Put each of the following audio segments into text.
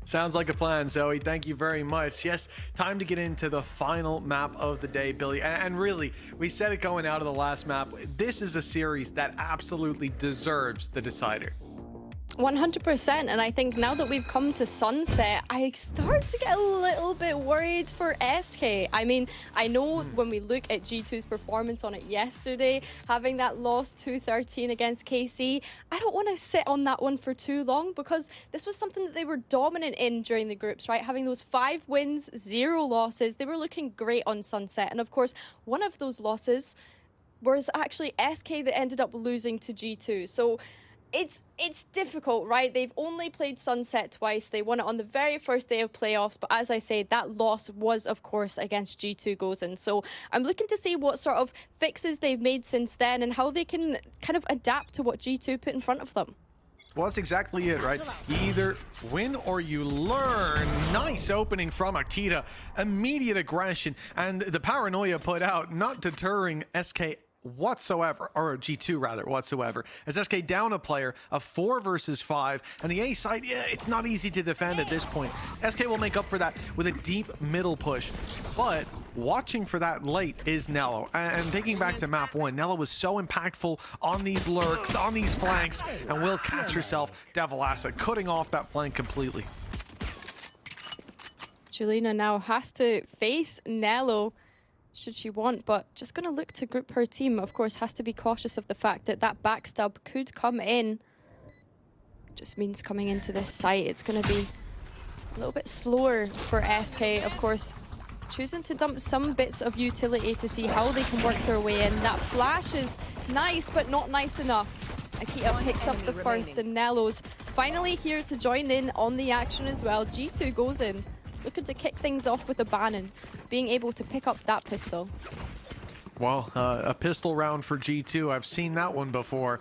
Sounds like a plan, Zoe. Thank you very much. Yes, time to get into the final map of the day, Billy. And really, we said it going out of the last map. This is a series that absolutely deserves the decider. 100%, and I think now that we've come to Sunset, I start to get a little bit worried for SK. I mean, I know when we look at G2's performance on it yesterday, having that loss 2-13 against KC, I don't want to sit on that one for too long because this was something that they were dominant in during the groups, right? Having those 5 wins, 0 losses, they were looking great on Sunset. And of course, one of those losses was actually SK that ended up losing to G2. So it's difficult, right? They've only played Sunset twice. They won it on the very first day of playoffs, but as I say, that loss was, of course, against G2 Gozen. So I'm looking to see what sort of fixes they've made since then and how they can kind of adapt to what G2 put in front of them. Well, that's exactly it, right? You either win or you learn. Nice opening from Akita. Immediate aggression, and the paranoia put out, not deterring SK whatsoever, or G2 rather, whatsoever, as SK down a player of 4 versus 5, and the A side, yeah, it's not easy to defend at this point. SK will make up for that with a deep middle push, but watching for that late is Nello. And thinking back to map 1, Nello was so impactful on these lurks, on these flanks, and will catch herself. Devilassa cutting off that flank completely. Julina now has to face Nello should she want, but just going to look to group her team. Of course, has to be cautious of the fact that that backstab could come in. Just means coming into this site, it's going to be a little bit slower for SK. Of course, choosing to dump some bits of utility to see how they can work their way in. That flash is nice, but not nice enough. Akita picks up the first, and Nello's finally here to join in on the action as well. G2 goes in, looking to kick things off with a ban and being able to pick up that pistol. Well, a pistol round for G2. I've seen that one before.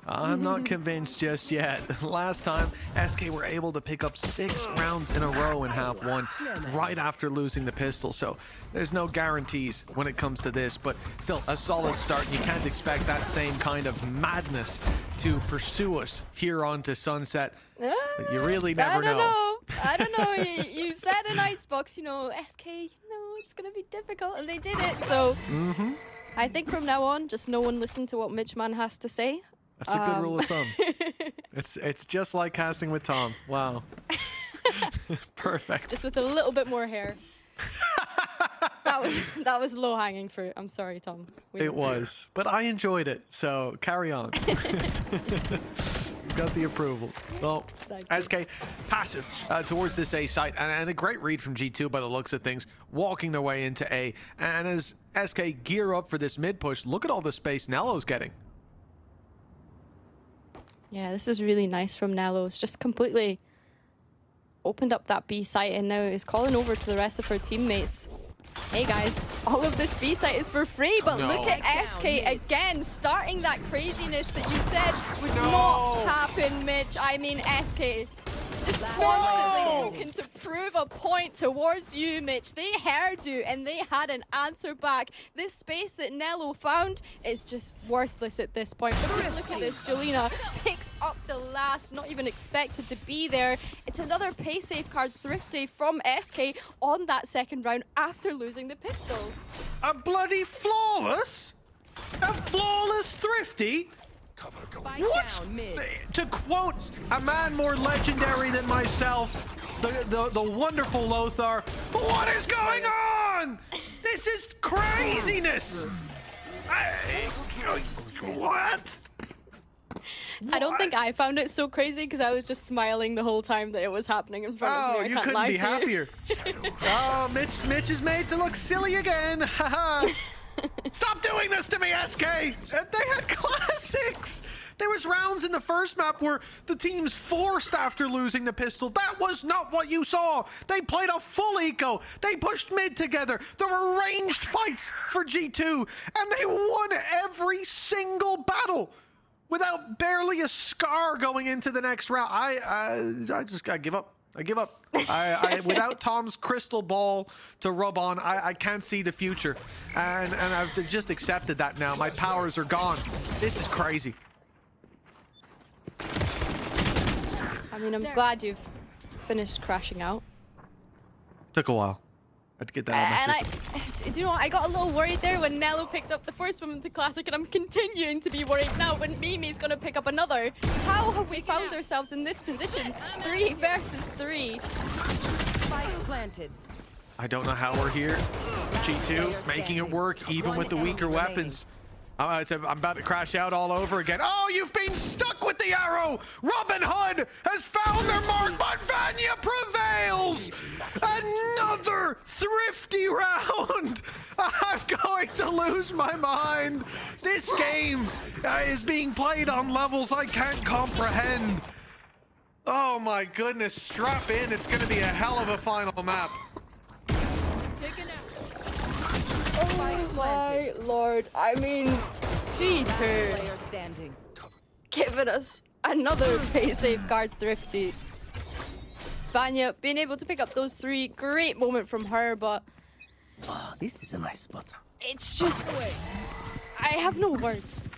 I'm not convinced just yet. Last time, SK were able to pick up 6 rounds in a row in half 1 right after losing the pistol. So there's no guarantees when it comes to this, but still a solid start. You can't expect that same kind of madness to pursue us here onto Sunset. But you really never know. I don't know. You said in Icebox, you know, SK, you know, it's going to be difficult, and they did it. So I think from now on, just no one listen to what Mitchman has to say. That's a good rule of thumb. It's just like casting with Tom. Wow. Perfect. Just with a little bit more hair. That was low-hanging fruit. I'm sorry, Tom. It was, but I enjoyed it, so carry on. Got the approval. Well, SK passive towards this A site, and a great read from G2 by the looks of things, walking their way into A. And as SK gear up for this mid push, look at all the space Nello's getting. Yeah, this is really nice from Nello. It's just completely opened up that B site and now is calling over to the rest of her teammates. Hey guys, all of this B site is for free, but look at SK again, starting that craziness that you said would not happen, Mitch. I mean, SK just constantly looking to prove a point towards you, Mitch. They heard you and they had an answer back. This space that Nello found is just worthless at this point. But look at this, Julina picks up the last, not even expected to be there. It's another pay safe card thrifty from SK on that second round after losing the pistol. A bloody flawless? A flawless thrifty? What? To quote a man more legendary than myself, the wonderful Lothar, what is going on? This is craziness! What? I don't think I found it so crazy because I was just smiling the whole time that it was happening in front of me. Oh, you couldn't be happier. Oh, Mitch is made to look silly again. Haha. Stop doing this to me, SK! They had classics! There was rounds in the first map where the team's forced after losing the pistol. That was not what you saw! They played a full eco! They pushed mid together! There were ranged fights for G2! And they won every single battle! Without barely a scar going into the next round. I just gotta give up. I give up. Without Tom's crystal ball to rub on, I can't see the future. And I've just accepted that now. My powers are gone. This is crazy. I mean, I'm glad you've finished crashing out. Took a while. I had to get that out of my system. Do you know, I got a little worried there when Nello picked up the first one with the classic, and I'm continuing to be worried now when Mimi's going to pick up another. How have we found ourselves in this position? 3 versus 3. Spike planted. I don't know how we're here. G2 making it work even with the weaker weapons. I'm about to crash out all over again. Oh, you've been stuck with the arrow! Robin Hood has found their mark, but Vanya prevails! Another thrifty round! I'm going to lose my mind! This game is being played on levels I can't comprehend. Oh my goodness, strap in. It's going to be a hell of a final map. Oh my lord. I mean, G2 Standing. giving us another pay safeguard thrifty. Vanya being able to pick up those 3. Great moment from her, but Oh, this is a nice spot. it's just... I have no words.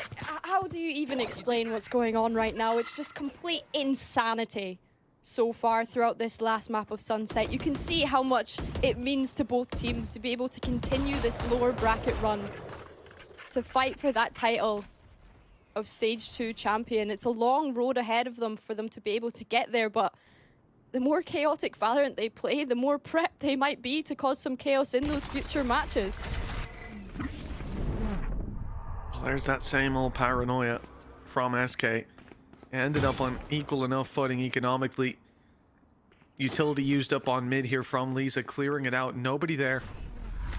How do you even explain what's going on right now? It's just complete insanity so far throughout this last map of Sunset. You can see how much it means to both teams to be able to continue this lower bracket run, to fight for that title of Stage 2 champion. It's a long road ahead of them for them to be able to get there, but the more chaotic Valorant they play, the more prepped they might be to cause some chaos in those future matches. Well, there's that same old paranoia from SK. Ended up on equal enough footing economically. Utility used up on mid here from Lisa, clearing it out. Nobody there.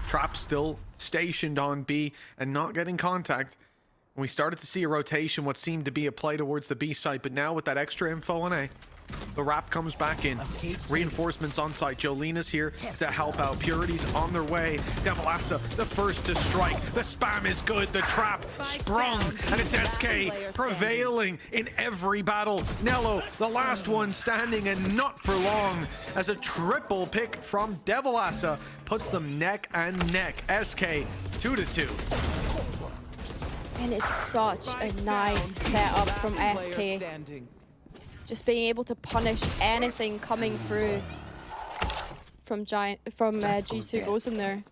Trap still stationed on B and not getting contact. We started to see a rotation, what seemed to be a play towards the B site, but now with that extra info on A, the wrap comes back in. Reinforcements on site. Jolina's here to help out. Purity's on their way. Devilassa, the first to strike. The spam is good. The trap sprung. And it's SK prevailing in every battle. Nello, the last one standing, and not for long, as a triple pick from Devilassa puts them neck and neck. SK 2-2. And it's such a nice setup from SK. Just being able to punish anything coming through from G2 goes in there.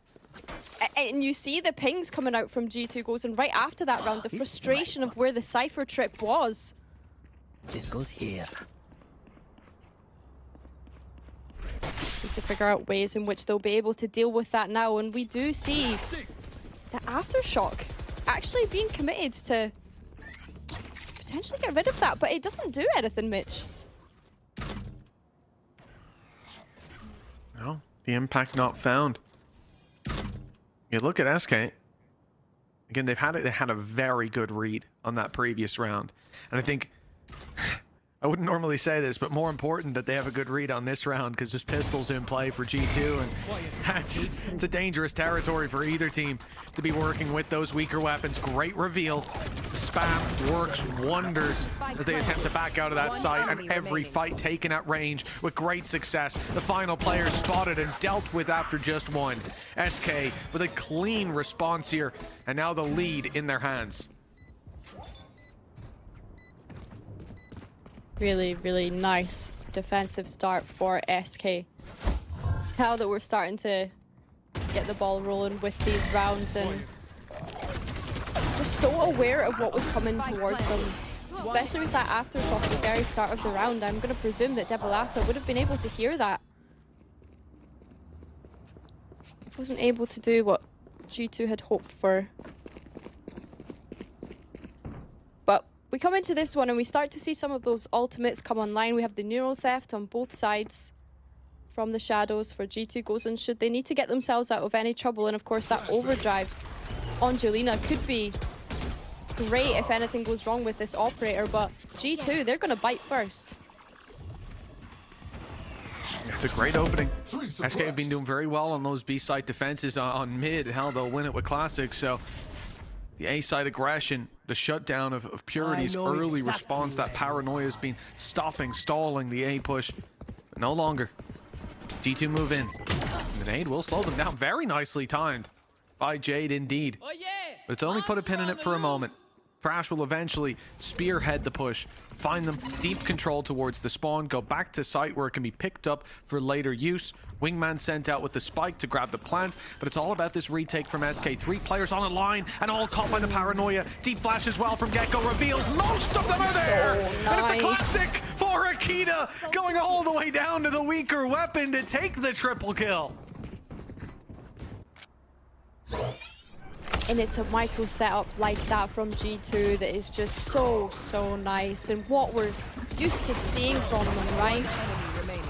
And you see the pings coming out from G2 goes in right after that round. The frustration of where the Cypher trip was. This goes here. Need to figure out ways in which they'll be able to deal with that now. And we do see the Aftershock actually being committed to potentially get rid of that, but it doesn't do anything, Mitch. No, the impact not found. You look at SK. Again, they had a very good read on that previous round. And I think I wouldn't normally say this, but more important that they have a good read on this round because there's pistols in play for G2, and it's a dangerous territory for either team to be working with those weaker weapons. Great reveal. The spam works wonders as they attempt to back out of that site, and every fight taken at range with great success. The final player spotted and dealt with after just one. SK with a clean response here, and now the lead in their hands. Really, really nice defensive start for SK. Now that we're starting to get the ball rolling with these rounds and just so aware of what was coming towards them, especially with that aftershock at the very start of the round. I'm going to presume that Devilassa would have been able to hear that. Wasn't able to do what G2 had hoped for. But we come into this one and we start to see some of those ultimates come online. We have the Neuro Theft on both sides from the shadows for G2 goes in should they need to get themselves out of any trouble. And of course that overdrive on Jolina could be great if anything goes wrong with this operator, but G2, they're going to bite first. It's a great opening. SK have been doing very well on those B-side defenses on mid. Hell, they'll win it with Classic, so the A-side aggression, the shutdown of Purity's early response, that paranoia has been stalling the A push, but no longer. G2 move in. The nade will slow them down. Very nicely timed by Jade indeed. But it's only put a pin in it for a moment. Thrash will eventually spearhead the push, find them, deep control towards the spawn, go back to site where it can be picked up for later use. Wingman sent out with the spike to grab the plant, but it's all about this retake from SK. 3 players on a line and all caught by the paranoia. Deep flash as well from Gecko reveals most of them are there. So And it's a nice. classic for Akita, going all the way down to the weaker weapon to take the triple kill. And it's a micro setup like that from G2 that is just so nice, and what we're used to seeing from them, right? Enemy remaining.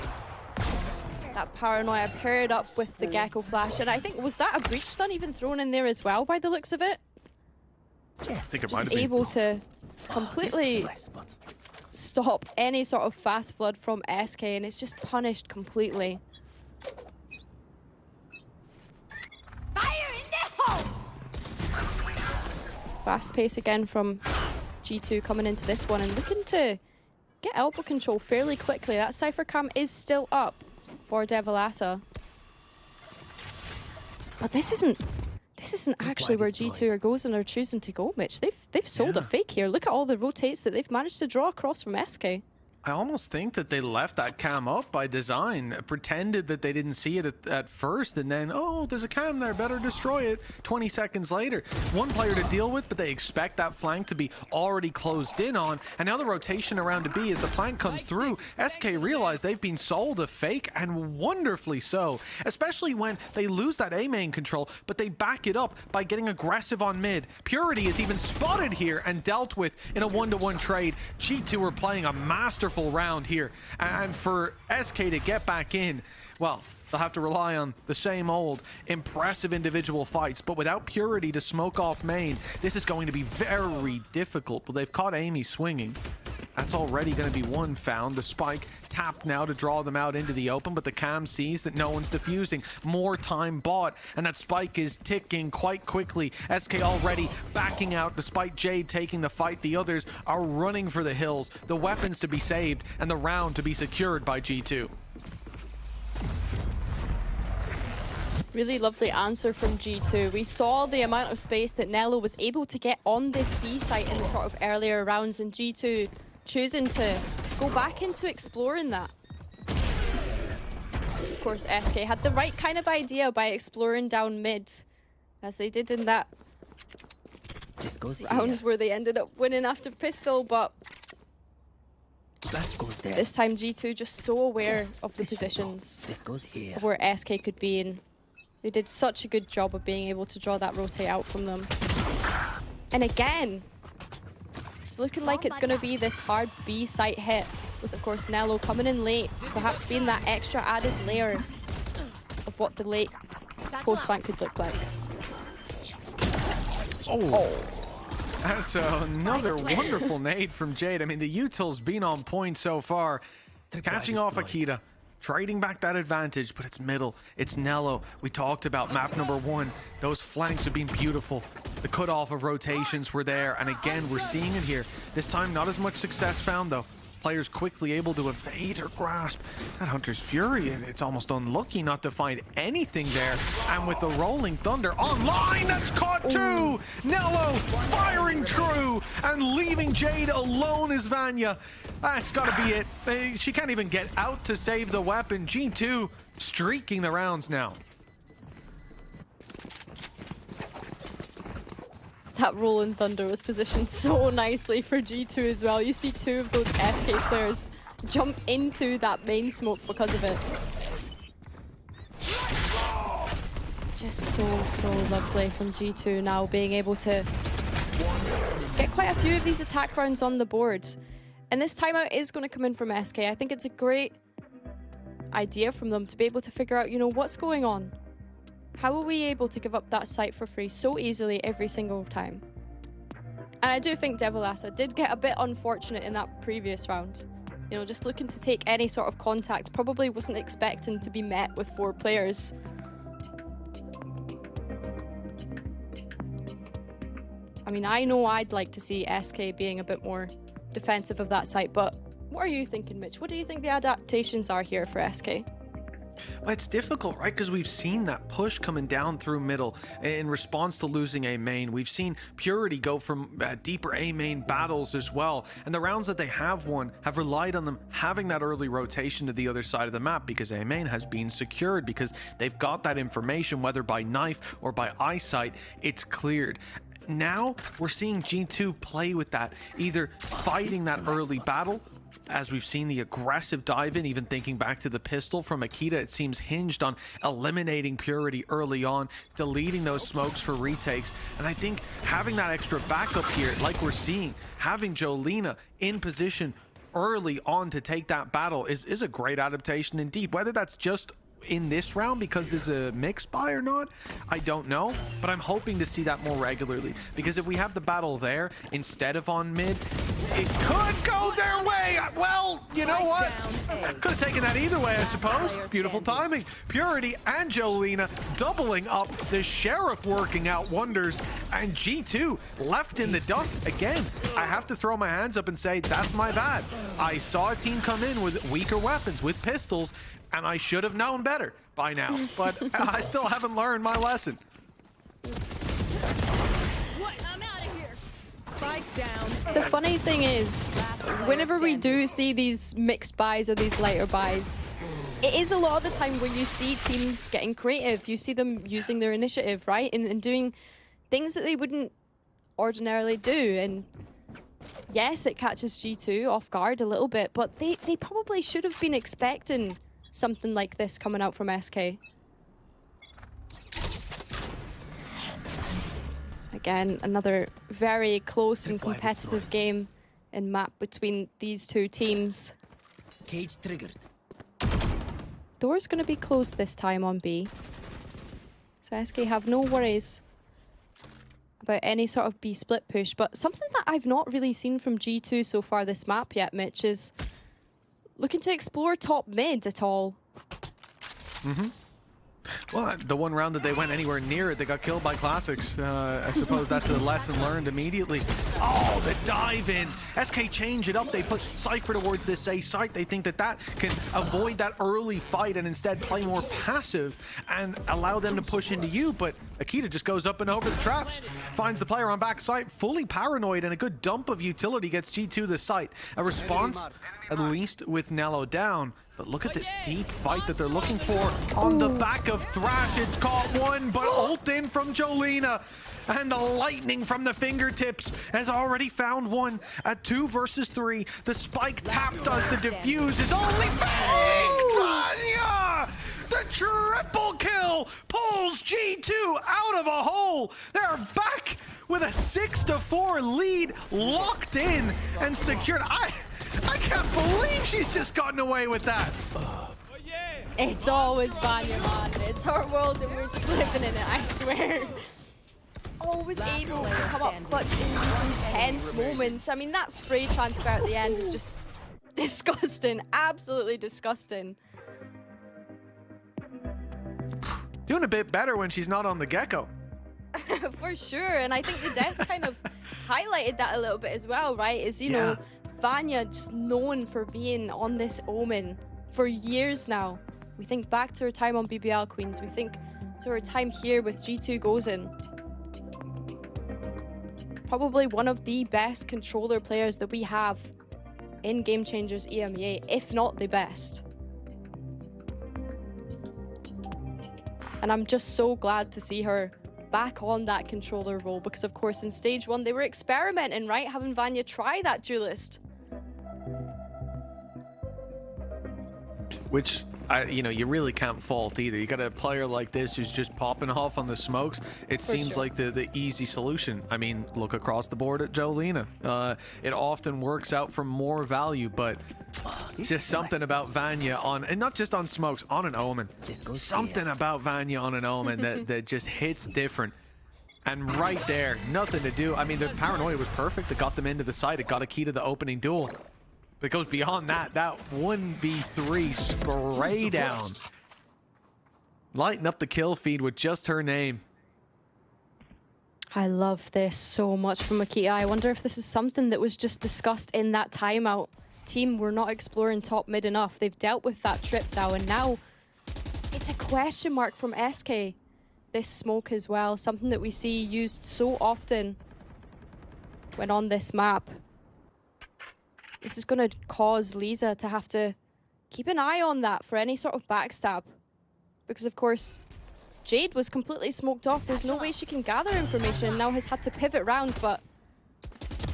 That paranoia paired up with the Gecko flash, and I think, was that a breach stun even thrown in there as well by the looks of it? I think it might Just have been. able to This is completely my spot. stop any sort of fast flood from SK, and it's just punished completely. Fast pace again from G2 coming into this one and looking to get elbow control fairly quickly. That Cypher cam is still up for Devilassa. But this isn't actually where G2 are goes and are choosing to go, Mitch. They've sold a fake here. Look at all the rotates that they've managed to draw across from SK. I almost think that they left that cam up by design, pretended that they didn't see it at first, and then, oh, there's a cam there, better destroy it. 20 seconds later, one player to deal with, but they expect that flank to be already closed in on, and now the rotation around to B as the flank comes through. SK realize they've been sold a fake, and wonderfully so, especially when they lose that A main control, but they back it up by getting aggressive on mid. Purity is even spotted here and dealt with in a one-to-one trade. G2 are playing a masterful round here, and for SK to get back in, well, they'll have to rely on the same old impressive individual fights, but without Purity to smoke off main, this is going to be very difficult. But they've caught Amy swinging. That's already going to be one found. The spike tapped now to draw them out into the open, but the cam sees that no one's defusing. More time bought, and that spike is ticking quite quickly. SK already backing out despite Jade taking the fight. The others are running for the hills, the weapons to be saved, and the round to be secured by G2. Really lovely answer from G2. We saw the amount of space that Nello was able to get on this B site in the sort of earlier rounds, and G2 choosing to go back into exploring that. Of course, SK had the right kind of idea by exploring down mid, as they did in that This goes here. round where they ended up winning after pistol, but That goes there. this time G2 just so aware Yes, of the this should go. positions This goes here. of where SK could be, and they did such a good job of being able to draw that rotate out from them. And again, it's looking like it's going to be this hard B site hit, with of course Nello coming in late, perhaps being that extra added layer of what the late post bank could look like. Oh. That's another wonderful nade from Jade. I mean, the util's been on point so far. Catching off Akita, trading back that advantage, but it's middle. It's Nello. We talked about map number 1. Those flanks have been beautiful. The cutoff of rotations were there, and again, we're seeing it here. This time, not as much success found, though. Players quickly able to evade or grasp. That Hunter's Fury, it's almost unlucky not to find anything there. And with the Rolling Thunder online, that's caught too! Nello firing true and leaving Jade alone as Vanya. That's got to be it. She can't even get out to save the weapon. G2 streaking the rounds now. That Rolling Thunder was positioned so nicely for G2 as well. You see two of those SK players jump into that main smoke because of it. Just so lovely from G2 now, being able to get quite a few of these attack rounds on the board. And this timeout is going to come in from SK. I think it's a great idea from them to be able to figure out, you know, what's going on. How are we able to give up that site for free so easily every single time? And I do think Devilassa did get a bit unfortunate in that previous round. You know, just looking to take any sort of contact, probably wasn't expecting to be met with 4 players. I mean, I know I'd like to see SK being a bit more defensive of that site, but what are you thinking, Mitch? What do you think the adaptations are here for SK? Well, it's difficult, right? Because we've seen that push coming down through middle in response to losing A main. We've seen Purity go from deeper A main battles as well. And the rounds that they have won have relied on them having that early rotation to the other side of the map because A main has been secured, because they've got that information, whether by knife or by eyesight, it's cleared. Now we're seeing G2 play with that, either fighting that early battle, as we've seen the aggressive dive in, even thinking back to the pistol from Akita, it seems hinged on eliminating Purity early on, deleting those smokes for retakes. And I think having that extra backup here, like we're seeing, having Jolina in position early on to take that battle is a great adaptation indeed. Whether that's just in this round because there's a mix buy or not, I don't know, but I'm hoping to see that more regularly, because if we have the battle there instead of on mid, it could go their way. Well, you know what, could have taken that either way, I suppose. Beautiful timing. Purity and Jolina doubling up, the Sheriff working out wonders, and G2 left in the dust again. I have to throw my hands up and say that's my bad. I saw a team come in with weaker weapons, with pistols, and I should have known better by now, but I still haven't learned my lesson. I'm out of here. Spike down. The funny thing is, whenever we do see these mixed buys or these lighter buys, it is a lot of the time where you see teams getting creative. You see them using their initiative, right? And doing things that they wouldn't ordinarily do. And yes, it catches G2 off guard a little bit, but they probably should have been expecting something like this coming out from SK. Again, another very close and competitive game in map between these two teams. Cage triggered. Door's going to be closed this time on B. So SK have no worries about any sort of B split push. But something that I've not really seen from G2 so far this map yet, Mitch, is looking to explore top mid at all. Well, the one round that they went anywhere near it, they got killed by Classics. I suppose that's a lesson learned immediately. Oh, the dive in. SK change it up. They put Cypher towards this A site. They think that that can avoid that early fight and instead play more passive and allow them to push into you. But Akita just goes up and over the traps, finds the player on back site, fully paranoid, and a good dump of utility gets G2 the site. A response, at least with Nello down. But look at this deep fight that they're looking for on the back of Thrash. It's caught one, but ult in from Jolina. And the lightning from the fingertips has already found one at 2 versus 3. The spike tap does the defuse is only fake! Vanya! The triple kill pulls G2 out of a hole. They're back with a 6-4 lead, locked in and secured. I can't believe she's just gotten away with that. It's always Vanya, man. It's our world and we're just living in it, I swear. Always able to come up clutch in these intense moments. I mean, that spray transfer at the end is just disgusting. Absolutely disgusting. Doing a bit better when she's not on the Gecko. For sure. And I think the deaths kind of highlighted that a little bit as well, right? Is, you know, Vanya just known for being on this Omen for years now. We think back to her time on BBL Queens. We think to her time here with G2 Gozen. Probably one of the best controller players that we have in Game Changers EMEA, if not the best. And I'm just so glad to see her back on that controller role, because of course in stage 1 they were experimenting, right? Having Vanya try that duelist. Which, you know, you really can't fault either. You got a player like this who's just popping off on the smokes. It seems like the easy solution. I mean, look across the board at Jolina. It often works out for more value, but just something about Vanya on, and not just on smokes, on an Omen. Something about Vanya on an Omen that just hits different. And right there, nothing to do. I mean, the paranoia was perfect. It got them into the site. It got a key to the opening duel. But it goes beyond that. That 1v3 spray down. Lighten up the kill feed with just her name. I love this so much from Akita. I wonder if this is something that was just discussed in that timeout. Team, we're not exploring top mid enough. They've dealt with that trip now, and now It's a question mark from SK. This smoke as well, something that we see used so often when on this map. This is going to cause Lisa to have to keep an eye on that for any sort of backstab. Because of course, Jade was completely smoked off. There's no way she can gather information. Now has had to pivot round, but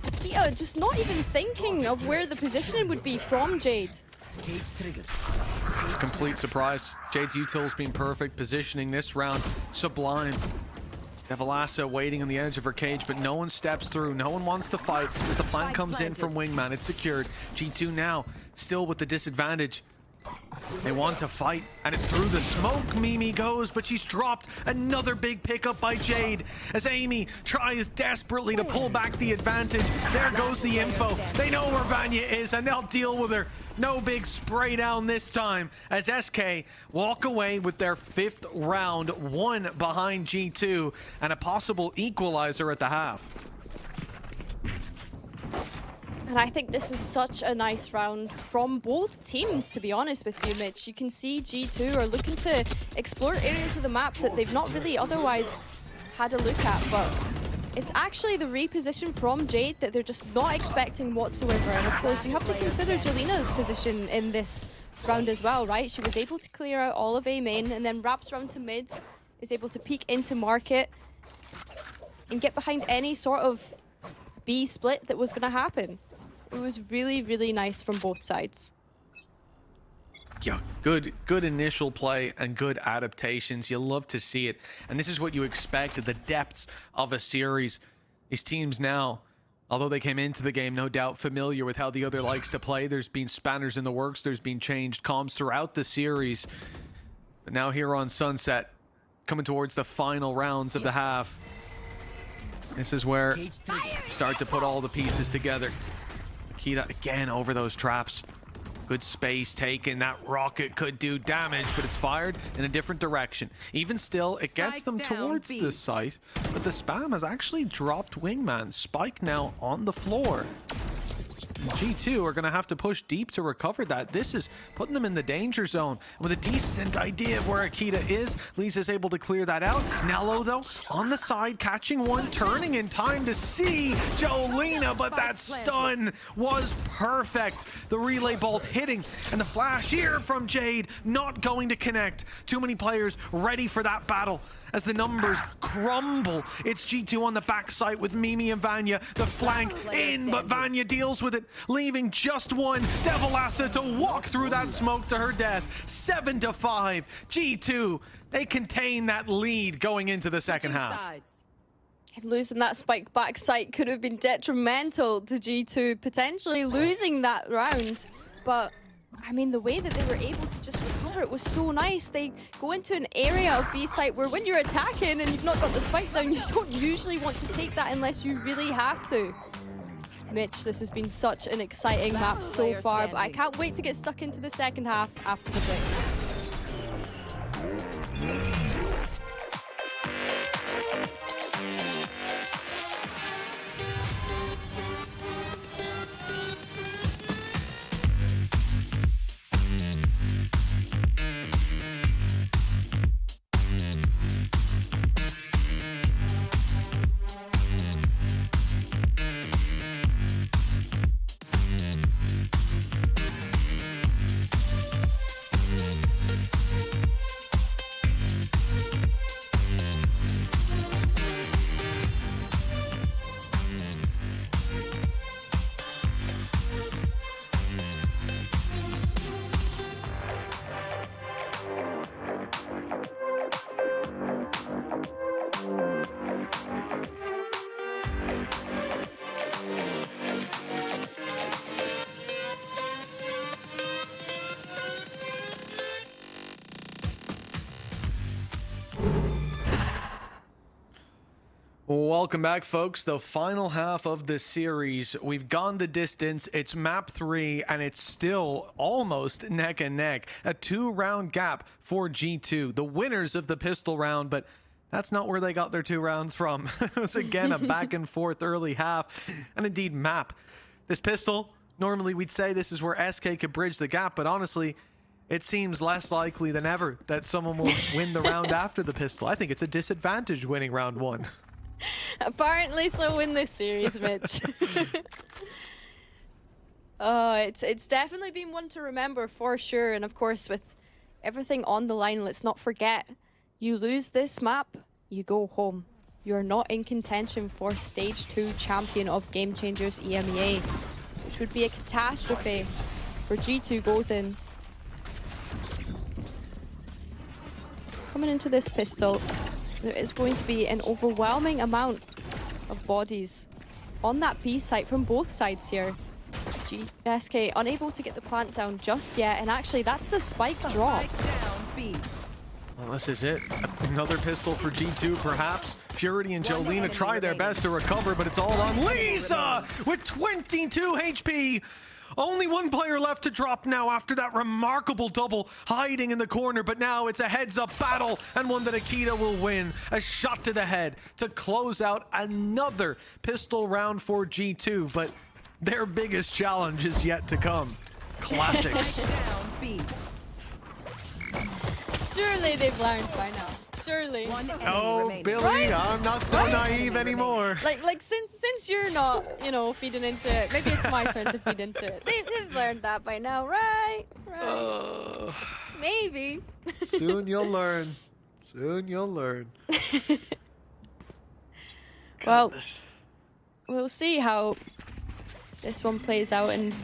Akita just not even thinking of where the position would be from Jade. Cage triggered. It's a complete surprise. Jade's util's been perfect, positioning this round sublime. Devalasa waiting on the edge of her cage, but no one steps through. No one wants to fight as the flank comes in from Wingman. It's secured. G2 now still with the disadvantage. They want to fight, and it's through the smoke. Mimi goes, but she's dropped. Another big pickup by Jade as Amy tries desperately to pull back the advantage. There goes the info. They know where Vanya is, and they'll deal with her. No big spray down this time as SK walk away with their 5th round, 1 behind G2, and a possible equalizer at the half. And I think this is such a nice round from both teams, to be honest with you, Mitch. You can see G2 are looking to explore areas of the map that they've not really otherwise had a look at, but it's actually the reposition from Jade that they're just not expecting whatsoever. And of course, you have to consider Jelina's position in this round as well, right? She was able to clear out all of A main and then wraps round to mid, is able to peek into market and get behind any sort of B split that was going to happen. It was really, really nice from both sides. Yeah, good initial play and good adaptations. You love to see it. And this is what you expect at the depths of a series. These teams now, although they came into the game, no doubt familiar with how the other likes to play. There's been spanners in the works. There's been changed comms throughout the series. But now here on Sunset, coming towards the final rounds of the half. This is where start to put all the pieces together. Akita again over those traps. Good space taken. That rocket could do damage, but it's fired in a different direction. Even still, it gets them towards the site, but the spam has actually dropped Wingman. Spike now on the floor. G2 are going to have to push deep to recover that. This is putting them in the danger zone. With a decent idea of where Akita is, Lisa's able to clear that out. Nello, though, on the side, catching one, turning in time to see Jolina, but that stun was perfect. The relay bolt hitting, and the flash here from Jade not going to connect. Too many players ready for that battle. As the numbers crumble, it's G2 on the backside with Mimi and Vanya. The flank in, but Vanya deals with it, leaving just one. Devalasa to walk through that smoke to her death. 7-5. G2, they contain that lead going into the second half. And losing that spike backside could have been detrimental to G2, potentially losing that round. But I mean, the way that they were able to just recover it was so nice. They go into an area of B site where when you're attacking and you've not got the spike down, you don't usually want to take that unless you really have to. Mitch, this has been such an exciting map so far, but I can't wait to get stuck into the second half after the break. Welcome back, folks. The final half of the series. We've gone the distance. It's map 3, and it's still almost neck and neck. A 2-round gap for G2, the winners of the pistol round, but that's not where they got their 2 rounds from. It was, again, a back and forth early half, and indeed map. This pistol, normally we'd say this is where SK could bridge the gap, but honestly, it seems less likely than ever that someone will win the round after the pistol. I think it's a disadvantage winning round 1. Apparently so in this series, Mitch. Oh, it's definitely been one to remember for sure. And of course, with everything on the line, let's not forget, you lose this map, you go home. You're not in contention for Stage 2 champion of Game Changers EMEA, which would be a catastrophe for G2 goes in. Coming into this pistol, there is going to be an overwhelming amount of bodies on that B site from both sides here. SK unable to get the plant down just yet, and actually that's the spike drop. Well, this is it. Another pistol for G2, perhaps. Purity and Jolina try their best to recover, but it's all on Lisa with 22 HP. Only one player left to drop now after that remarkable double hiding in the corner, but now it's a heads-up battle and one that Akita will win. A shot to the head to close out another pistol round for G2, but their biggest challenge is yet to come. Classics. Surely they've learned by now. Surely. Oh, Billy, right? I'm not so naive anymore. Like since you're not, you know, feeding into it, maybe it's my turn to feed into it. They've learned that by now, right? Maybe. Soon you'll learn. Soon you'll learn. Well, we'll see how this one plays out and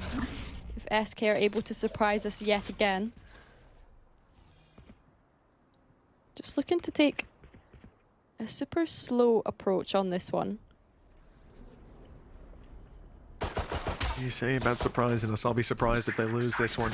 if SK are able to surprise us yet again. Just looking to take a super slow approach on this one. You say about surprising us. I'll be surprised if they lose this one.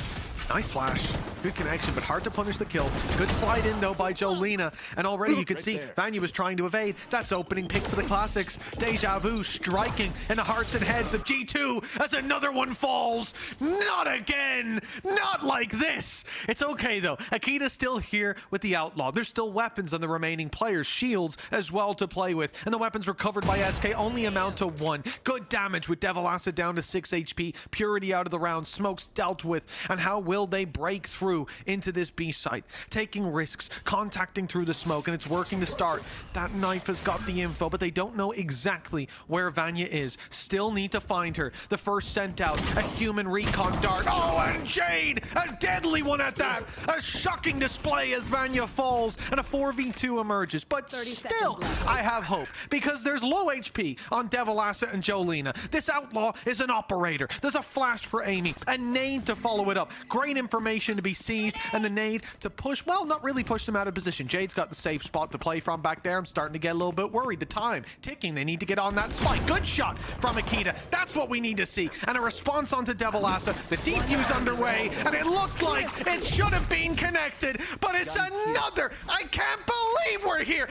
Nice flash. Good connection, but hard to punish the kills. Good slide in, though, by Jolina. And already you could see Vanya was trying to evade. That's opening pick for the Classics. Deja Vu striking in the hearts and heads of G2 as another one falls. Not again. Not like this. It's okay, though. Akita's still here with the Outlaw. There's still weapons on the remaining players. Shields as well to play with. And the weapons recovered by SK only amount to 1. Good damage with Devil Acid down to 6 HP. Purity out of the round. Smokes dealt with. And how will they break through into this B site? Taking risks, contacting through the smoke, and it's working to start. That knife has got the info, but they don't know exactly where Vanya is. Still need to find her. The first sent out, a human recon dart. Oh, and Jade! A deadly one at that! A shocking display as Vanya falls, and a 4v2 emerges. But still, I have hope, because there's low HP on Devil Acid and Jolina. This Outlaw is an operator. There's a flash for Amy, a nade to follow it up. Great information to be seized, and the nade to push, well, not really push them out of position. Jade's got the safe spot to play from back there. I'm starting to get a little bit worried. The time ticking. They need to get on that spike. Good shot from Akita. That's what we need to see. And a response onto Devil Acid. The defuse underway, and it looked like it should have been connected, but it's another. I can't believe we're here.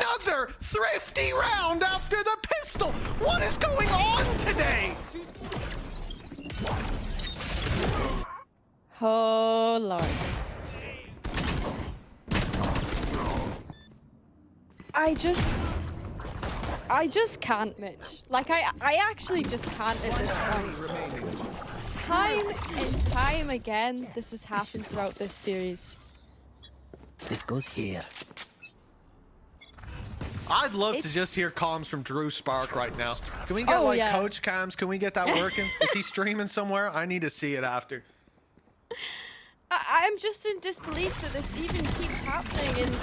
Another thrifty round after the pistol. What is going on today? Oh Lord. I just can't, Mitch. Like I actually just can't at this point. Time and time again, this has happened throughout this series. This goes here. I'd love to just hear comms from Drew Spark right now. Can we get coach cams? Can we get that working? Is he streaming somewhere? I need to see it after. I'm just in disbelief that this even keeps happening, and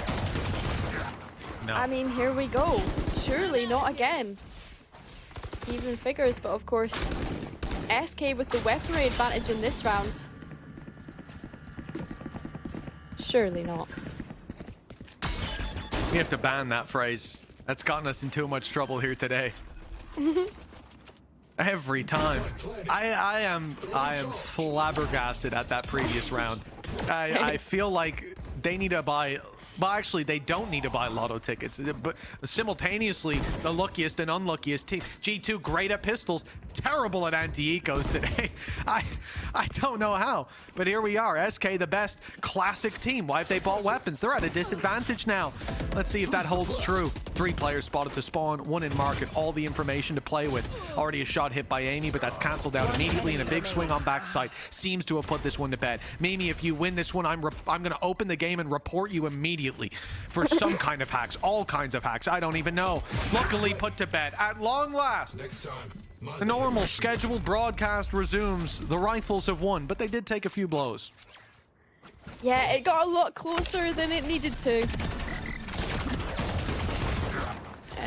no. I mean, here we go. Surely not again. Even figures, but of course, SK with the weaponry advantage in this round. Surely not. We have to ban that phrase. That's gotten us in too much trouble here today. Every time. I am flabbergasted at that previous round. I feel like they need to buy Well, actually, they don't need to buy lotto tickets. But simultaneously, the luckiest and unluckiest team. G2 great at pistols, terrible at anti-ecos today. I don't know how, but here we are. SK, the best classic team. Why have they bought weapons? They're at a disadvantage now. Let's see if that holds true. 3 players spotted to spawn, 1 in market. All the information to play with. Already a shot hit by Amy, but that's cancelled out immediately, and a big swing on backside seems to have put this one to bed. Mimi, if you win this one, I'm going to open the game and report you immediately for some kind of hacks, all kinds of hacks. I don't even know. Luckily put to bed at long last. The normal scheduled broadcast resumes. The Rifles have won, but they did take a few blows. Yeah, it got a lot closer than it needed to.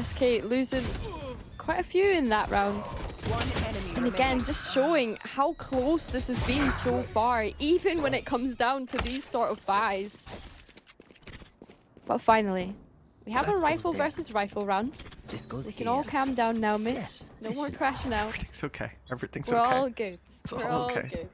SK losing quite a few in that round. And again, just showing how close this has been so far, even when it comes down to these sort of buys. But finally, we have a rifle versus rifle round. This goes We can here. all calm down now, Mitch. Yes, No this more should- crashing out. Everything's okay. Everything's We're okay. all good. We're all all okay. good.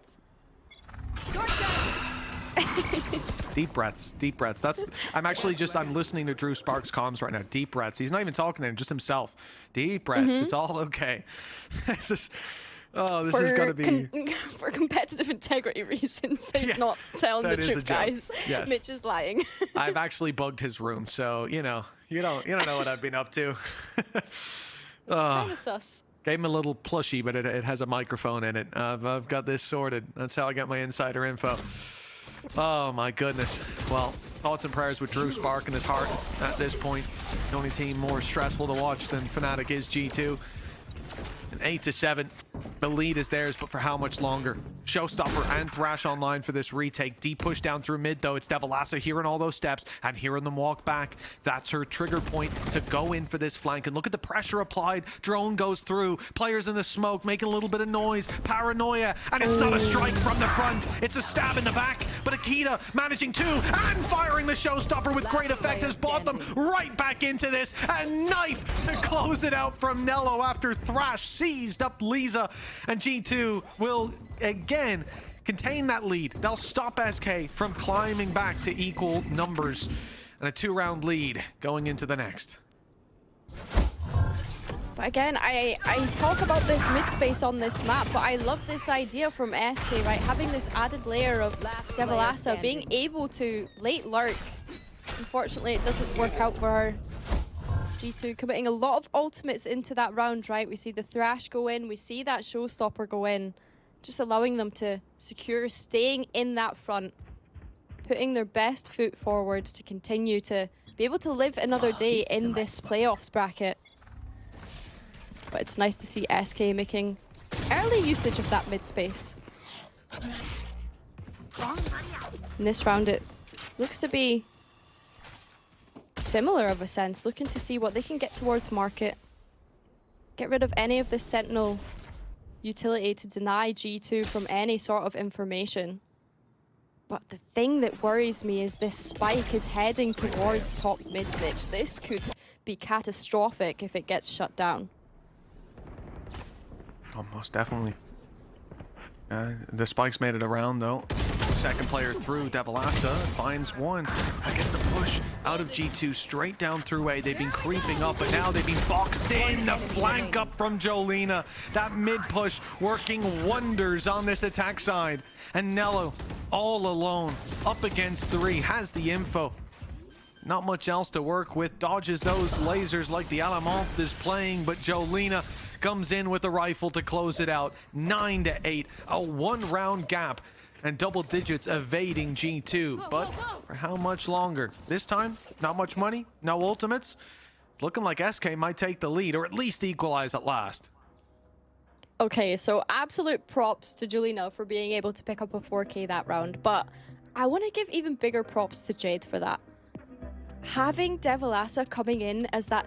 Deep breaths, deep breaths. That's. I'm actually just. I'm listening to Drew Sparks' comms right now. Deep breaths. He's not even talking to him, just himself. Deep breaths. It's all okay. This is. Oh, this is gonna be. For competitive integrity reasons, he's Yeah, not telling the that is a truth, joke. guys. Yes. Mitch is lying. I've actually bugged his room, so you know, you don't know what I've been up to. Kind of sus. Gave him a little plushie, but it has a microphone in it. I've got this sorted. That's how I get my insider info. Oh my goodness. Well, thoughts and prayers with Drew Spark in his heart at this point. It's the only team more stressful to watch than Fnatic is G2. And 8-7. The lead is theirs, but for how much longer? Showstopper and Thrash online for this retake. Deep push down through mid, though. It's Devilassa hearing all those steps and hearing them walk back. That's her trigger point to go in for this flank. And look at the pressure applied. Drone goes through. Players in the smoke making a little bit of noise. Paranoia. And it's not a strike from the front. It's a stab in the back. But Akita managing to and firing the Showstopper with great effect has brought them right back into this. A knife to close it out from Nello after Thrash seized up Lisa. And G2 will again contain that lead. They'll stop SK from climbing back to equal numbers. And a 2-round lead going into the next. But again, I talk about this mid space on this map, but I love this idea from SK, right? Having this added layer of Devilassa being able to late lurk. Unfortunately, it doesn't work out for her. G2 committing a lot of ultimates into that round, right? We see the Thrash go in, we see that Showstopper go in, just allowing them to secure, staying in that front, putting their best foot forward to continue to be able to live another day in this playoffs bracket. But it's nice to see SK making early usage of that mid space. In this round, it looks to be similar of a sense, looking to see what they can get towards market. Get rid of any of this Sentinel utility to deny G2 from any sort of information. But the thing that worries me is this spike is heading towards top mid pitch. This could be catastrophic if it gets shut down. Almost definitely. The spikes made it around though. Second player through, Devilassa finds one. That gets the push out of G2 straight down through A. They've been creeping up, but now they've been boxed in. The flank up from Jolina. That mid push working wonders on this attack side. And Nello all alone up against 3, has the info. Not much else to work with. Dodges those lasers like the Alamant is playing, but Jolina comes in with the rifle to close it out. 9-8, a 1-round gap, and double digits evading G2. But for how much longer? This time, not much money, no ultimates. It's looking like SK might take the lead, or at least equalize at last. Okay, so absolute props to Julina for being able to pick up a 4K that round, but I want to give even bigger props to Jade for that. Having Devilassa coming in as that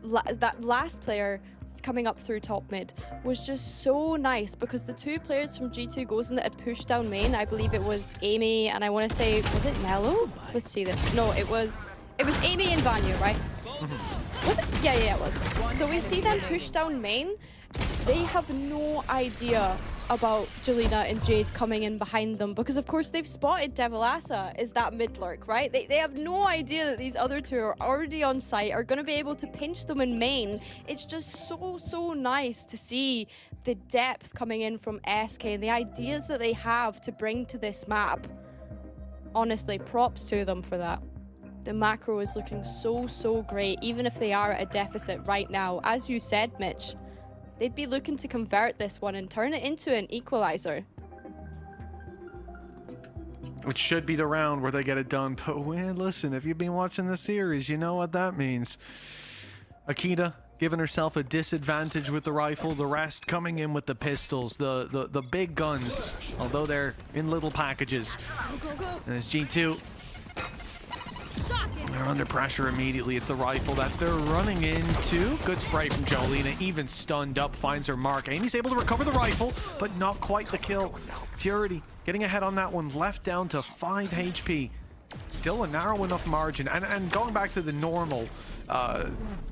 that last player coming up through top mid was just so nice, because the 2 players from G2 goes in that had pushed down main, I believe it was Amy and I want to say, was it Mello? Let's see this. No, it was Amy and Vanya, right? Was it? Yeah, it was. So we see them push down main. They have no idea about Jolina and Jade coming in behind them because, of course, they've spotted Devilassa is that mid lurk, right? They have no idea that these other two are already on site, are going to be able to pinch them in main. It's just so nice to see the depth coming in from SK and the ideas that they have to bring to this map. Honestly, props to them for that. The macro is looking so great, even if they are at a deficit right now. As you said, Mitch, they'd be looking to convert this one and turn it into an equalizer. Which should be the round where they get it done. But listen, if you've been watching the series, you know what that means. Akita giving herself a disadvantage with the rifle, the rest coming in with the pistols, the big guns, although they're in little packages. And it's G2. They're under pressure immediately. It's the rifle that they're running into. Good spray from Jolina, even stunned up, finds her mark. Amy's able to recover the rifle, but not quite the kill. Purity getting ahead on that one, left down to 5 HP. Still a narrow enough margin. And going back to the normal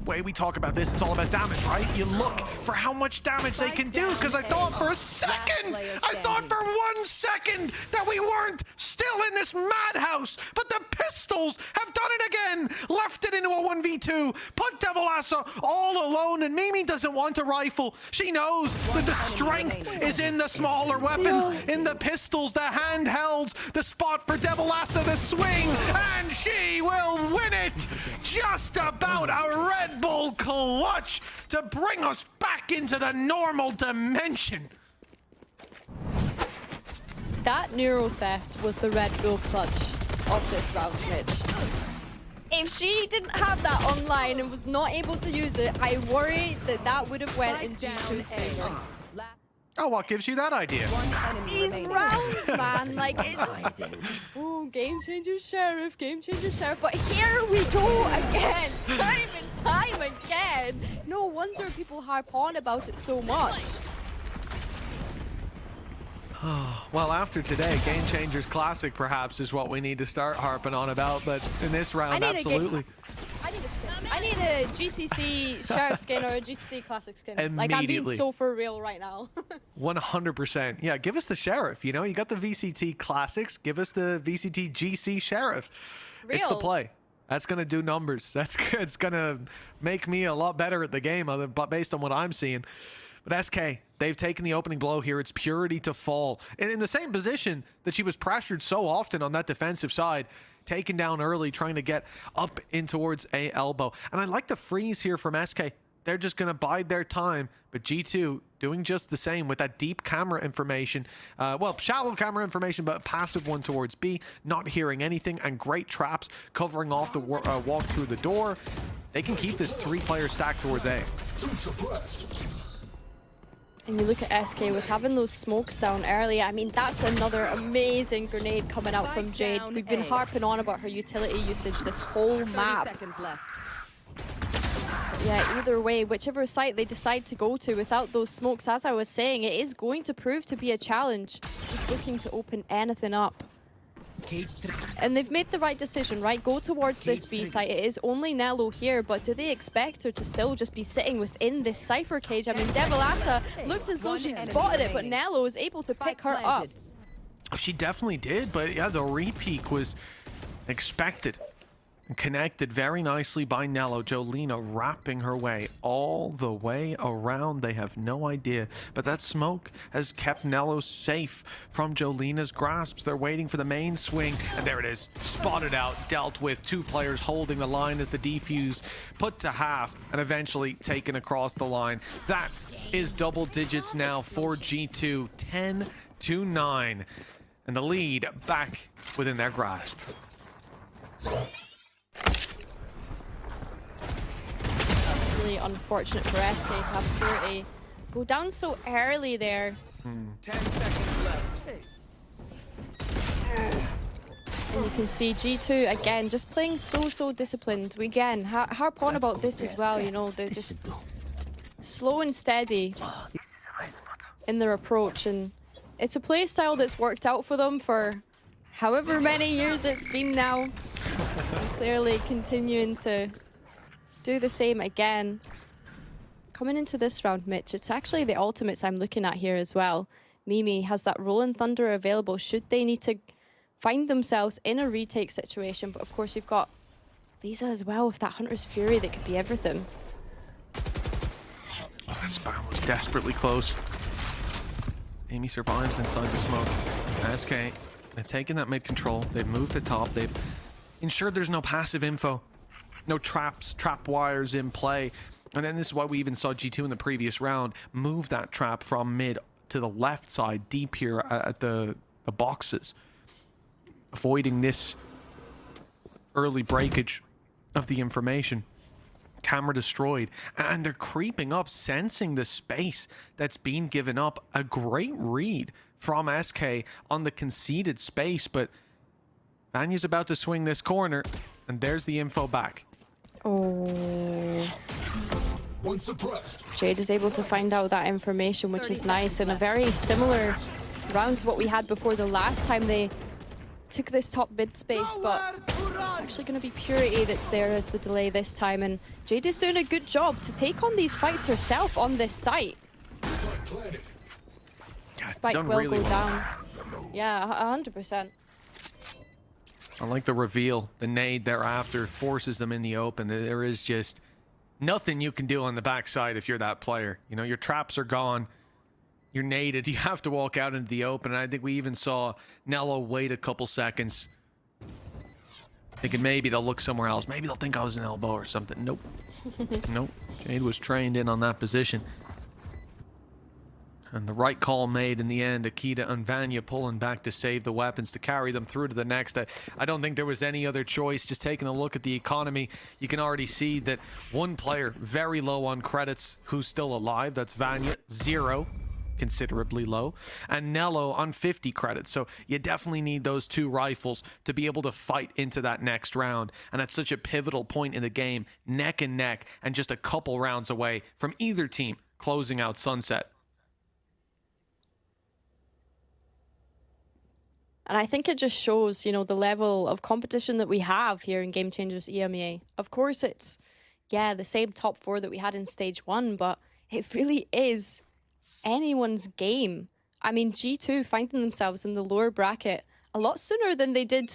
way we talk about this, it's all about damage, right? You look for how much damage they can do, because I thought for a second, I thought for 1 second that we weren't still in this madhouse, but the pistols have done it again, left it into a 1v2, put Devilassa all alone, and Mimi doesn't want a rifle. She knows that the strength is in the smaller weapons, in the pistols, the handhelds, the spot for Devilassa to swing, and she will win it! Just about a Red Bull clutch to bring us back into the normal dimension. That Neuro Theft was the Red Bull clutch of this round, Mitch. If she didn't have that online and was not able to use it, I worry that that would have went in G2's favor. Oh, what gives you that idea? These rounds, man, like it's oh, Game Changer Sheriff, Game Changer Sheriff. But here we go again, time and time again. No wonder people harp on about it so much. Well, after today, Game Changers Classic perhaps is what we need to start harping on about, but in this round, absolutely. I need a GCC Sheriff skin or a GCC Classic skin. Like, I'm being so for real right now. 100%. Yeah, give us the Sheriff, you know? You got the VCT Classics, give us the VCT GC Sheriff. Real. It's the play. That's going to do numbers. It's going to make me a lot better at the game, but based on what I'm seeing. But SK, they've taken the opening blow here. It's Purity to fall. And in the same position that she was pressured so often on that defensive side, taken down early, trying to get up in towards a elbow. And I like the freeze here from SK. They're just going to bide their time. But G2 doing just the same with that deep camera information. Well, shallow camera information, but a passive one towards B. Not hearing anything. And great traps covering off the walk through the door. They can keep this 3-player stack towards A. And you look at SK with having those smokes down early. I mean, that's another amazing grenade coming out from Jade. We've been harping on about her utility usage this whole map. But yeah, either way, whichever site they decide to go to without those smokes, as I was saying, it is going to prove to be a challenge. Just looking to open anything up. And they've made the right decision, right? Go towards this B site. It is only Nello here, but do they expect her to still just be sitting within this Cypher cage? I mean, Devilassa looked as though she'd spotted it, but Nello was able to pick her up. Oh, she definitely did, but yeah, the re-peek was expected. And connected very nicely by Nello. Jolina wrapping her way all the way around. They have no idea. But that smoke has kept Nello safe from Jolina's grasps. They're waiting for the main swing. And there it is. Spotted out. Dealt with. 2 players holding the line as the defuse put to half. And eventually taken across the line. That is double digits now for G2. 10-9. And the lead back within their grasp. Really unfortunate for SK to have Purity go down so early there. 10 seconds left. And you can see G2 again just playing so disciplined. We again harp on about this as well, you know, they're just slow and steady in their approach, and it's a play style that's worked out for them for however many years it's been now. Clearly continuing to do the same again. Coming into this round, Mitch, it's actually the ultimates I'm looking at here as well. Mimi has that Rolling Thunder available should they need to find themselves in a retake situation. But of course, you've got Lisa as well with that Hunter's Fury that could be everything. Oh, that spam was desperately close. Amy survives inside the smoke. SK, they've taken that mid control. They've moved to top. They've ensured there's no passive info. No traps, trap wires in play. And then this is why we even saw G2 in the previous round move that trap from mid to the left side, deep here at the boxes. Avoiding this early breakage of the information. Camera destroyed. And they're creeping up, sensing the space that's being given up. A great read from SK on the conceded space, but Vanya's about to swing this corner, and there's the info back. Oh. Jade is able to find out that information, which is nice, and a very similar round to what we had before the last time they took this top mid space, but it's actually going to be Purity that's there as the delay this time, and Jade is doing a good job to take on these fights herself on this site. Spike will really go down. Yeah, 100%. I like the reveal. The nade thereafter forces them in the open. There is just nothing you can do on the backside if you're that player. You know, your traps are gone. You're naded. You have to walk out into the open. And I think we even saw Nello wait a couple seconds, thinking maybe they'll look somewhere else. Maybe they'll think I was an elbow or something. Nope. Nope. Jade was trained in on that position. And the right call made in the end. Akita and Vanya pulling back to save the weapons to carry them through to the next. I don't think there was any other choice. Just taking a look at the economy, you can already see that one player very low on credits who's still alive. That's Vanya, 0, considerably low, and Nello on 50 credits. So you definitely need those two rifles to be able to fight into that next round. And at such a pivotal point in the game, neck and neck, and just a couple rounds away from either team closing out Sunset. And I think it just shows, you know, the level of competition that we have here in Game Changers EMEA. Of course, it's, yeah, the same top 4 that we had in stage 1, but it really is anyone's game. I mean, G2 finding themselves in the lower bracket a lot sooner than they did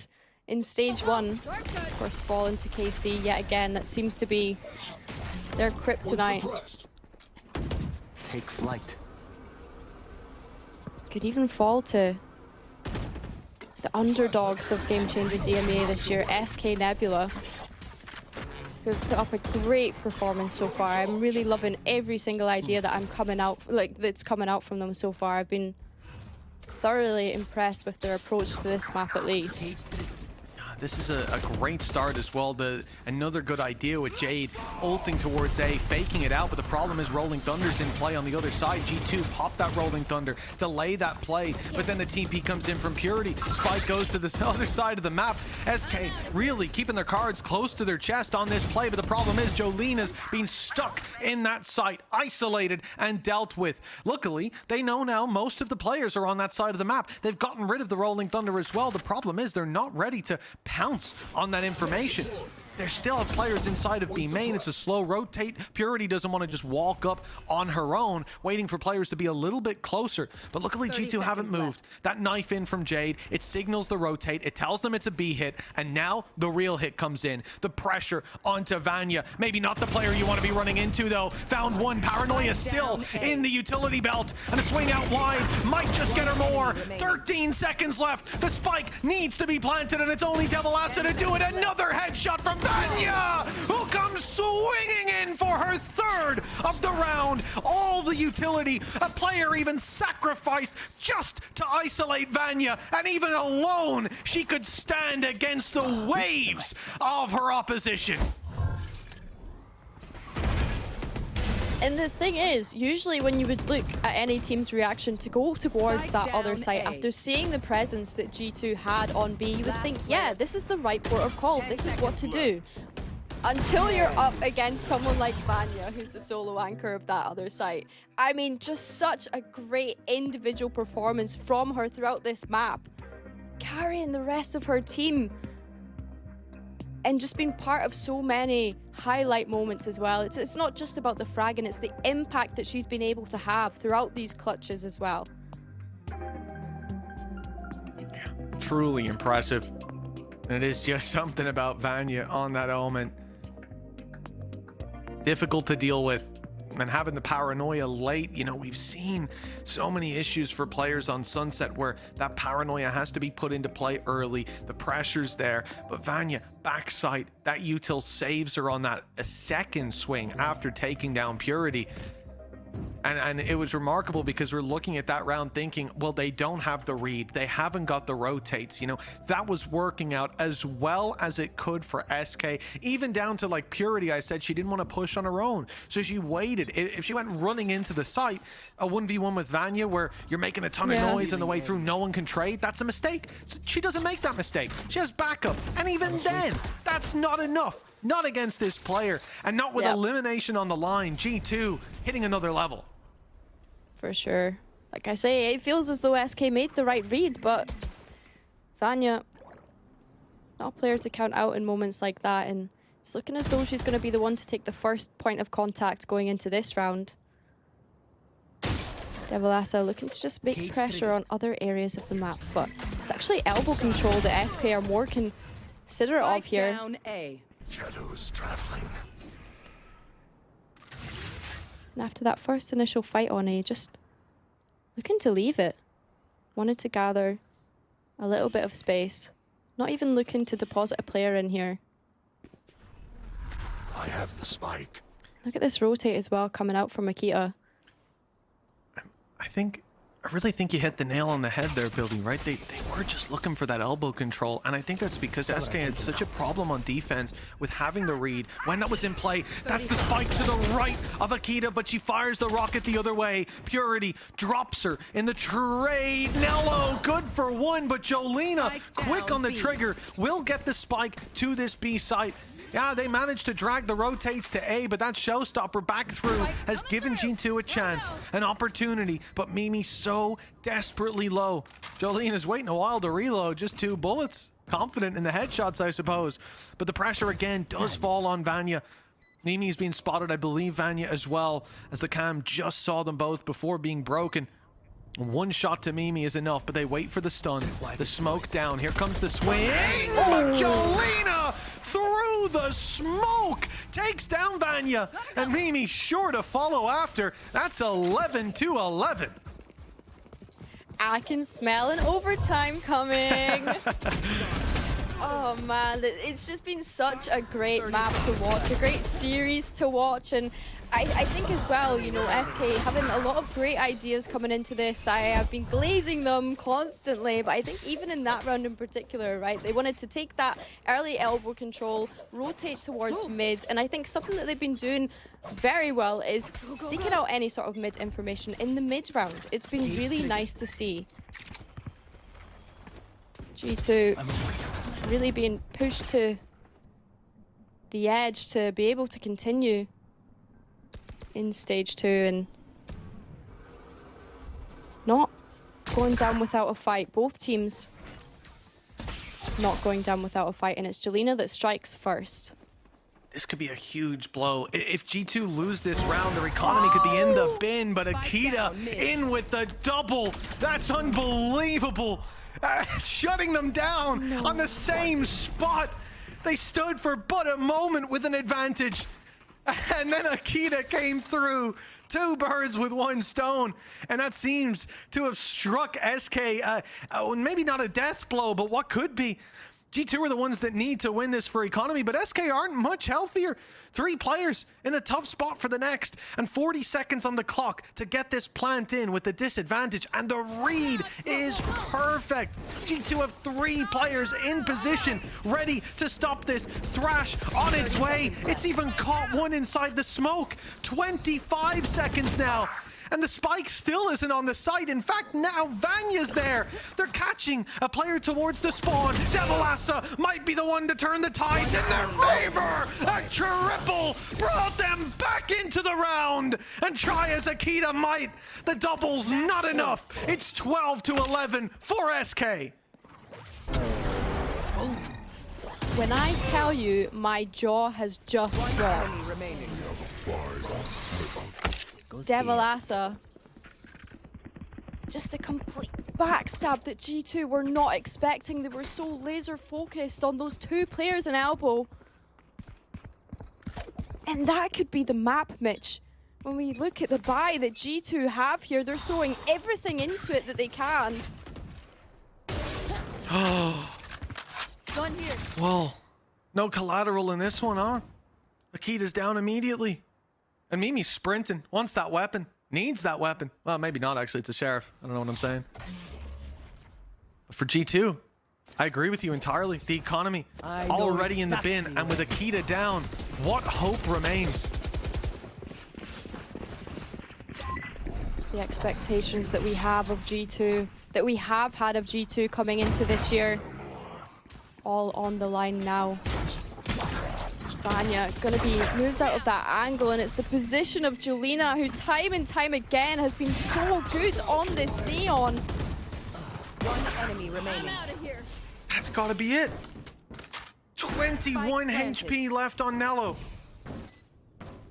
in stage 1. Of course, fall into KC yet again. That seems to be their kryptonite. Take flight. Could even fall to the underdogs of Game Changers EMEA this year, SK Nebula, who've put up a great performance so far. I'm really loving every single idea that that's coming out from them so far. I've been thoroughly impressed with their approach to this map, at least. This is a great start as well. Another good idea with Jade ulting towards A, faking it out, but the problem is Rolling Thunder's in play on the other side. G2 pop that Rolling Thunder, delay that play, but then the TP comes in from Purity. Spike goes to the other side of the map. SK really keeping their cards close to their chest on this play, but the problem is Jolina's being stuck in that site, isolated and dealt with. Luckily, they know now most of the players are on that side of the map. They've gotten rid of the Rolling Thunder as well. The problem is they're not ready to pounce on that information. There's still players inside of B main. It's a slow rotate. Purity doesn't want to just walk up on her own, waiting for players to be a little bit closer. But luckily G2 haven't moved. That knife in from Jade, it signals the rotate. It tells them it's a B hit. And now the real hit comes in. The pressure onto Vanya. Maybe not the player you want to be running into though. Found one. Paranoia still in the utility belt. And a swing out wide might just get her more. 13 seconds left. The spike needs to be planted and it's only Devil Acid to do it. Another headshot from Vanya, who comes swinging in for her 3rd of the round. All the utility, a player even sacrificed just to isolate Vanya, and even alone, she could stand against the waves of her opposition. And the thing is, usually when you would look at any team's reaction to go towards that other site, after seeing the presence that G2 had on B, you would think, yeah, this is the right port of call, this is what to do. Until you're up against someone like Vanya, who's the solo anchor of that other site. I mean, just such a great individual performance from her throughout this map, carrying the rest of her team. and just been part of so many highlight moments as well. It's not just about the fragging, it's the impact that she's been able to have throughout these clutches as well. Truly impressive. And it is just something about Vanya on that element. Difficult to deal with. And having the paranoia late, you know, we've seen so many issues for players on Sunset where that paranoia has to be put into play early. The pressure's there, but Vanya, backside, that util saves her on that a second swing after taking down Purity. And it was remarkable because we're looking at that round thinking, well, they don't have the read. They haven't got the rotates. You know, that was working out as well as it could for SK. Even down to like Purity, I said she didn't want to push on her own. So she waited. If she went running into the site, a 1v1 with Vanya where you're making a ton of noise on the way through, no one can trade, that's a mistake. So she doesn't make that mistake. She has backup. And even then, that's not enough. Not against this player, and not with elimination on the line. G2 hitting another level. For sure. Like I say, it feels as though SK made the right read, but Vanya, not a player to count out in moments like that, and it's looking as though she's going to be the one to take the first point of contact going into this round. Devilassa looking to just make pressure on other areas of the map, but it's actually elbow control that SK are more considerate of here. Down A. Shadows traveling. And after that first initial fight on A, just looking to leave it. Wanted to gather a little bit of space. Not even looking to deposit a player in here. I have the spike. Look at this rotate as well coming out from Akita. I really think you hit the nail on the head there, Billy, right? They were just looking for that elbow control, and I think that's because SK had such a problem on defense with having the read. When that was in play, that's the spike to the right of Akita, but she fires the rocket the other way. Purity drops her in the trade. Nello, good for one, but Jolina, quick on the trigger, will get the spike to this B site. Yeah, they managed to drag the rotates to A, but that showstopper back through has given G2 a chance, an opportunity, but Mimi so desperately low. Jolene is waiting a while to reload, just 2 bullets. Confident in the headshots, I suppose. But the pressure again does fall on Vanya. Mimi's being spotted, I believe Vanya as well, as the cam just saw them both before being broken. One shot to Mimi is enough, but they wait for the stun. The smoke down. Here comes the swing. But Jolena through the smoke takes down Vanya, and Mimi sure to follow after. That's 11-11. I can smell an overtime coming. Oh man, it's just been such a great map to watch, a great series to watch, and I think as well, you know, SK having a lot of great ideas coming into this. I have been glazing them constantly, but I think even in that round in particular, right, they wanted to take that early elbow control, rotate towards mid, and I think something that they've been doing very well is seeking out any sort of mid information in the mid round. It's been really nice to see. G2 really being pushed to the edge to be able to continue in stage 2 and not going down without a fight. Both teams not going down without a fight, and it's Jelena that strikes first. This could be a huge blow. If G2 lose this round, their economy could be in the bin, but Akita in with the double. That's unbelievable. Shutting them down on the same spot. They stood for but a moment with an advantage. And then Akita came through. 2 birds with 1 stone. And that seems to have struck SK, maybe not a death blow, but what could be. G2 are the ones that need to win this for economy, but SK aren't much healthier. 3 players in a tough spot for the next, and 40 seconds on the clock to get this plant in with the disadvantage, and the read is perfect. G2 have 3 players in position, ready to stop this. Thrash on its way. It's even caught one inside the smoke. 25 seconds now. And the spike still isn't on the site. In fact, now Vanya's there. They're catching a player towards the spawn. Devilassa might be the one to turn the tides in their favor. A triple brought them back into the round. And try as Akita might, the double's not enough. It's 12-11 for SK. When I tell you my jaw has just dropped. Devil Asa. Just a complete backstab that G2 were not expecting. They were so laser focused on those two players in elbow. And that could be the map, Mitch. When we look at the buy that G2 have here, they're throwing everything into it that they can. Gun here. Well, no collateral in this one, huh? Akita's down immediately. And Mimi's sprinting. Wants that weapon. Needs that weapon. Well, maybe not, actually. It's a sheriff. I don't know what I'm saying. But for G2, I agree with you entirely. The economy already in the bin. And with Akita down, what hope remains? The expectations that we have of G2, that we have had of G2 coming into this year, all on the line now. Vanya gonna be moved out of that angle, and it's the position of Julina, who time and time again has been so good on this Neon. One enemy remaining. I'm out of here. That's gotta be it. 21 HP left on Nello.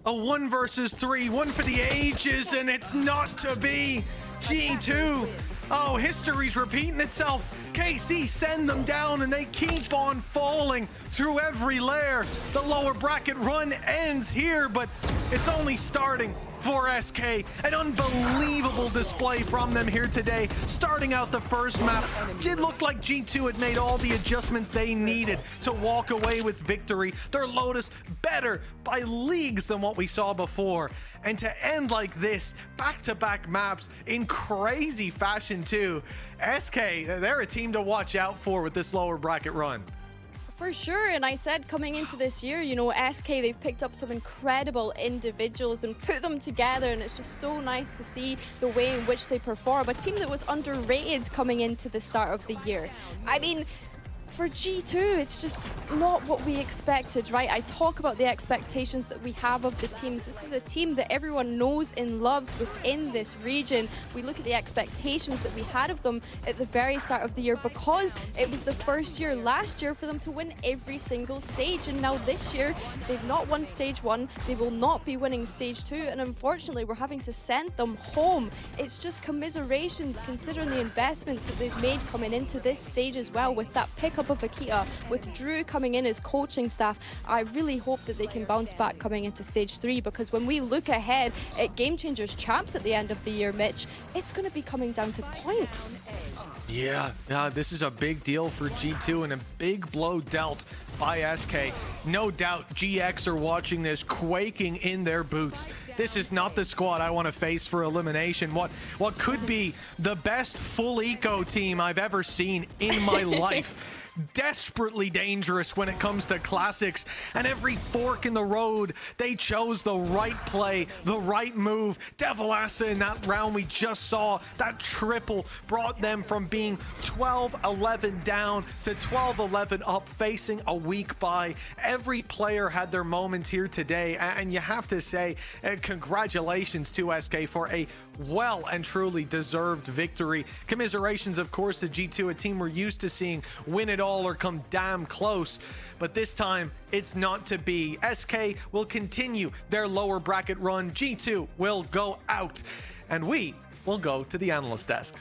A 1 versus 3, one for the ages, and it's not to be. G2. Oh, history's repeating itself. KC send them down, and they keep on falling through every layer. The lower bracket run ends here, but it's only starting for SK. An unbelievable display from them here today. Starting out the first map, it looked like G2 had made all the adjustments they needed to walk away with victory. Their Lotus better by leagues than what we saw before. And to end like this, back-to-back maps in crazy fashion too. SK, they're a team to watch out for with this lower bracket run. For sure, and I said coming into this year, you know, SK, they've picked up some incredible individuals and put them together, and it's just so nice to see the way in which they perform. A team that was underrated coming into the start of the year. I mean, for G2, it's just not what we expected, right? I talk about the expectations that we have of the teams. This is a team that everyone knows and loves within this region. We look at the expectations that we had of them at the very start of the year, because it was the first year last year for them to win every single stage. And now this year, they've not won stage 1. They will not be winning stage 2. And unfortunately, we're having to send them home. It's just commiserations considering the investments that they've made coming into this stage as well, with that pickup of Akita, with Drew coming in as coaching staff. I really hope that they can bounce back coming into stage 3, because when we look ahead at Game Changers champs at the end of the year, Mitch, it's going to be coming down to points. Yeah, this is a big deal for G2 and a big blow dealt by SK. No doubt GX are watching this, quaking in their boots. This is not the squad I want to face for elimination. What could be the best full eco team I've ever seen in my life. Desperately dangerous when it comes to classics, and every fork in the road they chose the right play, the right move. Devil Asa in that round we just saw, that triple brought them from being 12-11 down to 12-11 up, facing a weak bye. Every player had their moments here today, and you have to say congratulations to SK for a well and truly deserved victory. Commiserations, of course, to G2, a team we're used to seeing win it all or come damn close, but this time it's not to be. SK will continue their lower bracket run. G2 will go out, and we will go to the analyst desk.